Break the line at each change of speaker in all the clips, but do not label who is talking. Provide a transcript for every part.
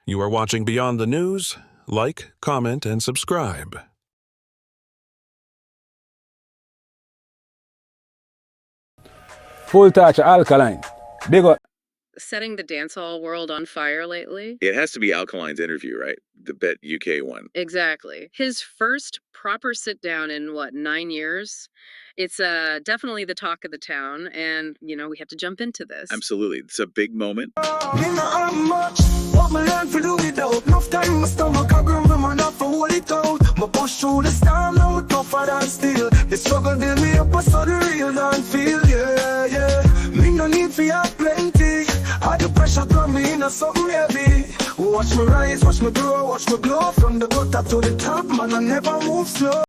You are watching Beyond the News. Like, comment, and subscribe.
Full touch Alkaline. Big up.
Setting the dancehall world on fire lately.
It has to be Alkaline's interview, right? The Bet UK one.
Exactly. His first proper sit down in 9 years. It's definitely the talk of the town, and we have to jump into this.
Absolutely. It's a big moment.
Watch me rise, watch me grow, watch me glow from the gutter to the top, man, I never move slow.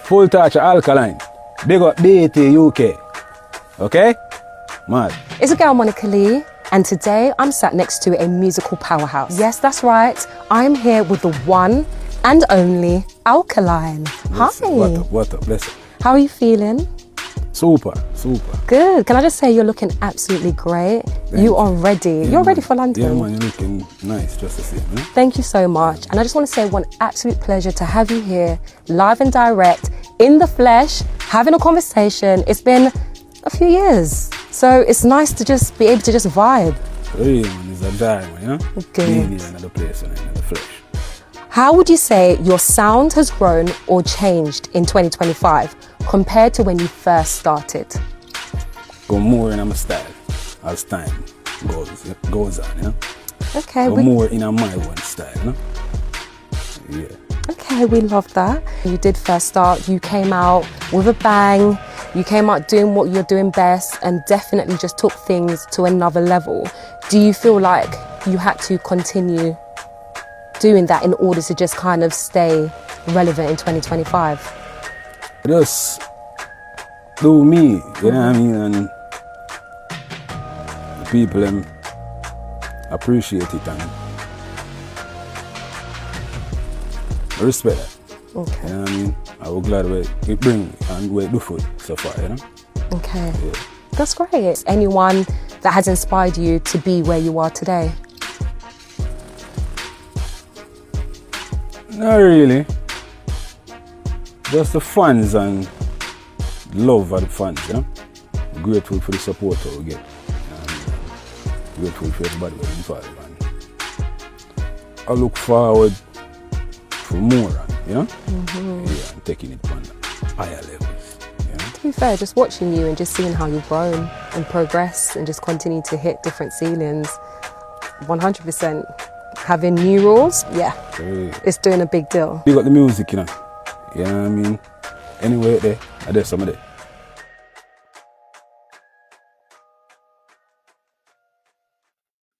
Full touch Alkaline. Big up BT UK. Okay? Mad.
It's a girl, Monica Lee, and today I'm sat next to a musical powerhouse. Yes, that's right. I'm here with the one and only Alkaline. Hi.
What up? Listen.
How are you feeling?
Super.
Good. Can I just say you're looking absolutely great. You are ready.
Yeah,
you're ready for London.
Yeah, man, you're looking nice just to see. Man.
Thank you so much. And I just want to say one absolute pleasure to have you here, live and direct, in the flesh, having a conversation. It's been a few years. So it's nice to just be able to just vibe.
Really, man, it's a diamond, you know?
Good.
Being here in another place and in the flesh.
How would you say your sound has grown or changed in 2025 compared to when you first started?
Go more in my style as time goes on, you know?
Okay.
Go more in my one style, you know? Yeah.
Okay, we love that. You did first start, you came out with a bang, you came out doing what you're doing best and definitely just took things to another level. Do you feel like you had to continue doing that in order to just kind of stay relevant in 2025?
Just do me, you know what I mean? And the people appreciate it and I respect that.
Okay.
You know what I mean? I was glad it bring and where it do for so far, you know?
Okay.
Yeah.
That's great. Anyone that has inspired you to be where you are today?
Not really. Just the fans and love of the fans, you know? I'm grateful for the support that we get. Grateful for everybody who's involved. I look forward for more, you know? Yeah, and taking it on higher levels. You know?
To be fair, just watching you and just seeing how you've grown and progressed and just continue to hit different ceilings, 100%. Having new rules, yeah, it's doing a big deal.
You got the music, you know? You know what I mean? Anyway, there, I did some of it.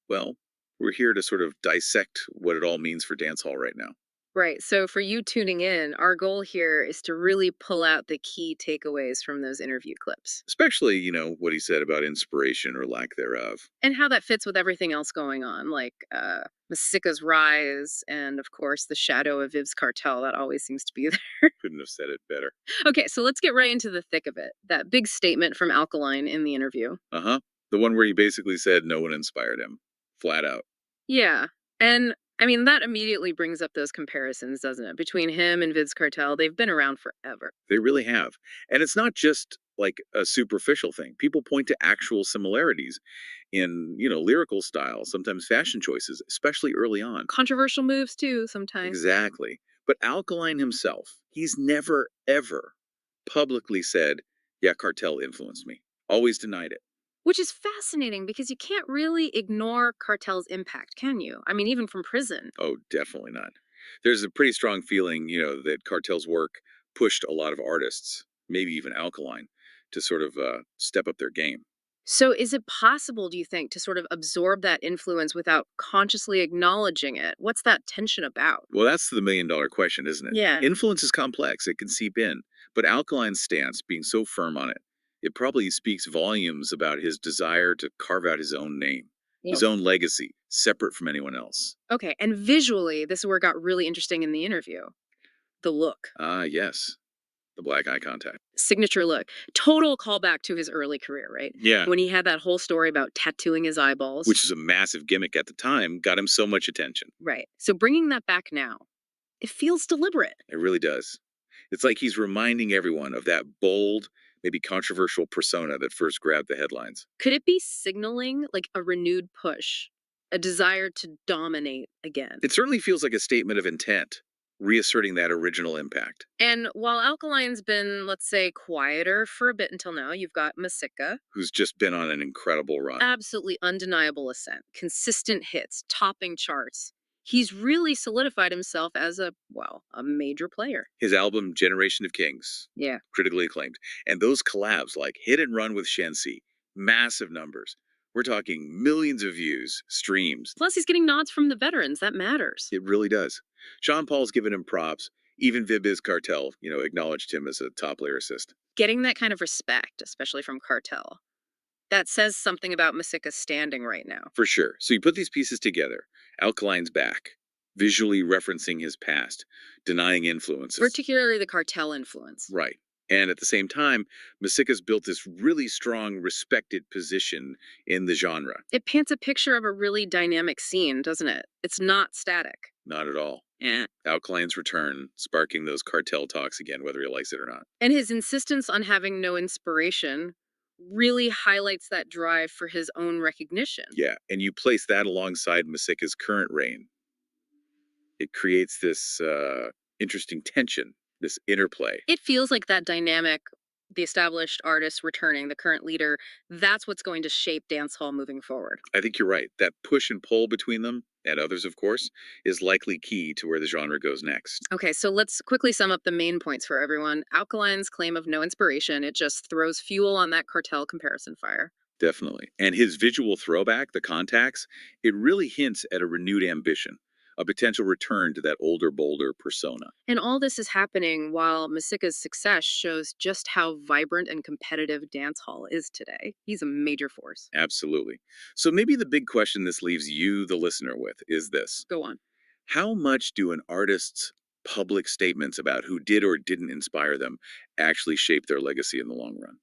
Well, we're here to sort of dissect what it all means for dancehall right now.
Right. So for you tuning in, our goal here is to really pull out the key takeaways from those interview clips.
Especially, what he said about inspiration or lack thereof.
And how that fits with everything else going on, like Masicka's rise and, of course, the shadow of Vybz Kartel. That always seems to be there.
Couldn't have said it better.
Okay, so let's get right into the thick of it. That big statement from Alkaline in the interview.
Uh-huh. The one where he basically said no one inspired him. Flat out.
Yeah. And I mean, that immediately brings up those comparisons, doesn't it? Between him and Vybz Kartel, they've been around forever.
They really have. And it's not just like a superficial thing. People point to actual similarities in, lyrical style, sometimes fashion choices, especially early on.
Controversial moves, too, sometimes.
Exactly. But Alkaline himself, he's never, ever publicly said, yeah, Kartel influenced me. Always denied it.
Which is fascinating because you can't really ignore Kartel's impact, can you? I mean, even from prison.
Oh, definitely not. There's a pretty strong feeling, that Kartel's work pushed a lot of artists, maybe even Alkaline, to sort of step up their game.
So is it possible, do you think, to sort of absorb that influence without consciously acknowledging it? What's that tension about?
Well, that's the million-dollar question, isn't it?
Yeah.
Influence is complex. It can seep in. But Alkaline's stance, being so firm on it, it probably speaks volumes about his desire to carve out his own name, his own legacy, separate from anyone else.
Okay, and visually, this is where it got really interesting in the interview. The look.
Ah, yes. The black eye contact.
Signature look. Total callback to his early career, right?
Yeah.
When he had that whole story about tattooing his eyeballs.
Which is a massive gimmick at the time, got him so much attention.
Right. So bringing that back now, it feels deliberate.
It really does. It's like he's reminding everyone of that bold, maybe controversial persona that first grabbed the headlines.
Could it be signaling like a renewed push, a desire to dominate again?
It certainly feels like a statement of intent, reasserting that original impact.
And while Alkaline's been, let's say, quieter for a bit until now, you've got Masicka.
Who's just been on an incredible run.
Absolutely undeniable ascent, consistent hits, topping charts. He's really solidified himself as a major player.
His album, Generation of Kings.
Yeah.
Critically acclaimed. And those collabs like Hit and Run with Shensi, massive numbers. We're talking millions of views, streams.
Plus, he's getting nods from the veterans. That matters.
It really does. Sean Paul's given him props. Even Vybz Kartel, acknowledged him as a top lyricist.
Getting that kind of respect, especially from Kartel, that says something about Masicka's standing right now.
For sure. So you put these pieces together. Alkaline's back, visually referencing his past, denying influences.
Particularly the Kartel influence.
Right. And at the same time, Masicka's built this really strong, respected position in the genre.
It paints a picture of a really dynamic scene, doesn't it? It's not static.
Not at all.
Yeah.
Alkaline's return, sparking those cartel talks again, whether he likes it or not.
And his insistence on having no inspiration really highlights that drive for his own recognition.
Yeah, and you place that alongside Masicka's current reign. It creates this interesting tension, this interplay.
It feels like that dynamic, the established artist returning, the current leader, that's what's going to shape dancehall moving forward.
I think you're right. That push and pull between them, and others, of course, is likely key to where the genre goes next.
Okay, so let's quickly sum up the main points for everyone. Alkaline's claim of no inspiration, it just throws fuel on that Kartel comparison fire.
Definitely. And his visual throwback, the contacts, it really hints at a renewed ambition, a potential return to that older, bolder persona.
And all this is happening while Masicka's success shows just how vibrant and competitive dancehall is today. He's a major force.
Absolutely. So maybe the big question this leaves you, the listener, with is this.
Go on.
How much do an artist's public statements about who did or didn't inspire them actually shape their legacy in the long run?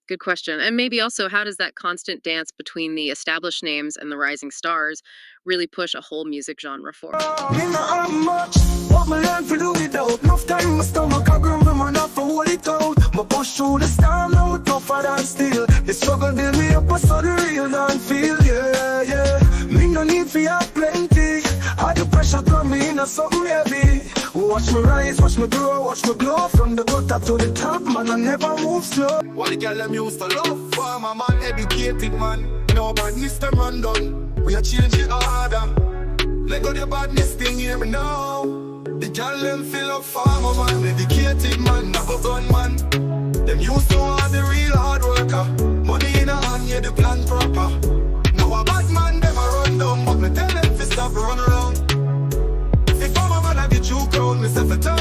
Good question. And maybe also, how does that constant dance between the established names and the rising stars really push a whole music genre forward?
Me not have much, but me learn to do it out. Enough time my stomach a grumble, man, not for hold it out. Me push through the storm, now tougher than steel. The struggle build me up, so the real don't feel, yeah. Me no need for have plenty. All the pressure throw me in a something heavy. Watch me rise, watch me grow, watch me glow. From the gutter to the top, man, I never move slow. What the girl them used to love, for my man, educated man. No badness them run down, we are changing harder. Let go the badness thing, hear me now. The girl them fill up farmer man, educated man, never gun man. Them used to want the real hard worker. Money in a hand, yeah, the plan proper. Now a bad man, them a run down, but me tell them to stop run around. If I'm a man, I get you crown, me say for time.